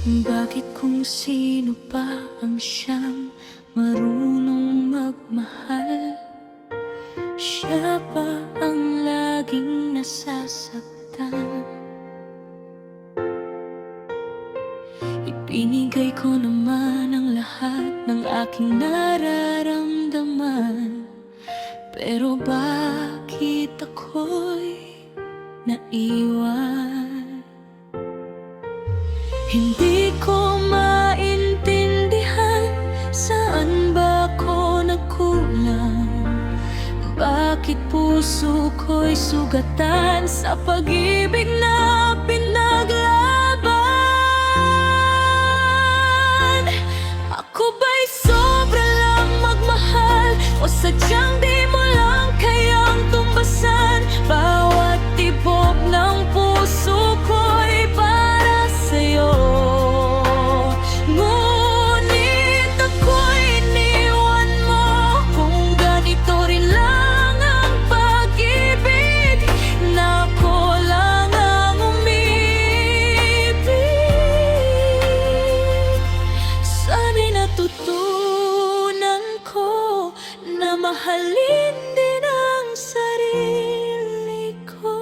Bakit kung sino pa ang siyang marunong magmahal, siya pa ang laging nasasaktan? Ibinigay ko naman ang lahat ng aking nararamdaman, pero bakit ako'y naiwan? Hindi ko maintindihan, saan ba ako nagkulang? Bakit puso ko'y sugatan sa pag-ibig na pinaglaban? Ako ba'y sobra lang magmahal, o sadyang di mo lang kayang tumbasan? Bawat tibok ng puso ko'y para sa'yo, ngunit ako'y iniwan mo. Kung ganito rin lang ang pag-ibig, na ako lang ang umibig. Sana'y natutunan ko na mahalin din ang sarili ko.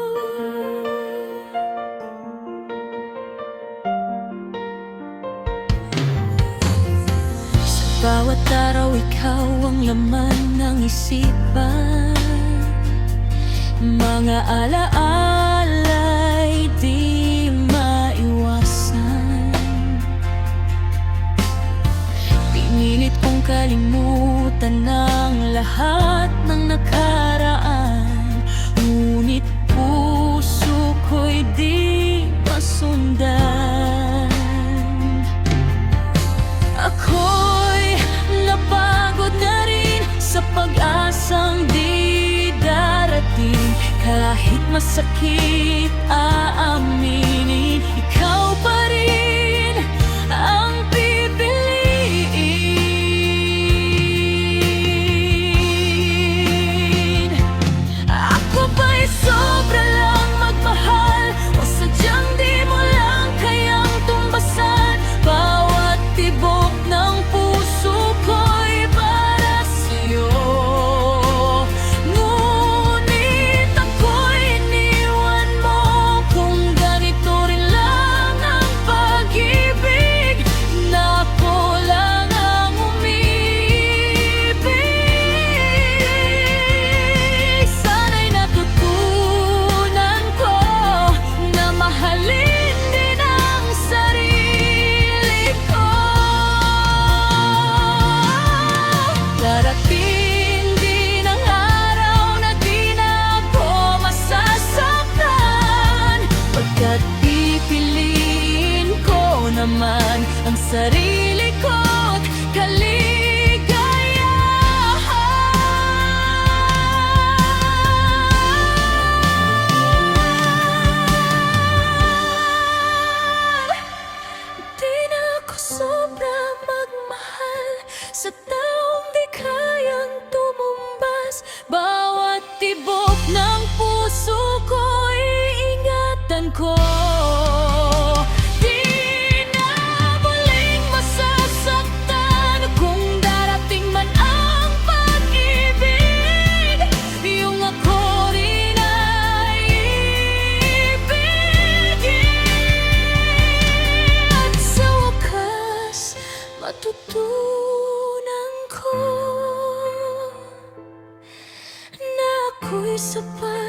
Sa bawat araw ikaw ang laman ng isipan, mga alaala'y di maiwasan. Pinilit kong kalimutan ang lahat ng nakaraan, ngunit puso ko'y di masundan. Ako'y napagod na rin sa pag-asang di darating. Kahit masakit aaminin, ikaw pa rin ang pipiliin. Ako ba'y sobra lang magmahal, o sadyang di mo lang kayang tumbasan? Bawat tibok ng puso ko'y para sa'yo, ngunit ako'y iniwan mo. Kung ganito rin lang ang pag-ibig, na ako lang ang umibig. Sana'y natutunan ko na mahalin din ang sarili ko. Darating din ang araw na di na ako masasaktan, pagkat pipiliin ko naman ang sarili ko't kaligayahan. Di na ako sobra magmahal sa taong di kayang tumumbas. Bawat tibok ng puso ko iingatan ko. Di na muling masasaktan kung darating man ang pag-ibig. Yung ako rin ay ibigin. At sa wakas, matutunan ko na ako'y sapat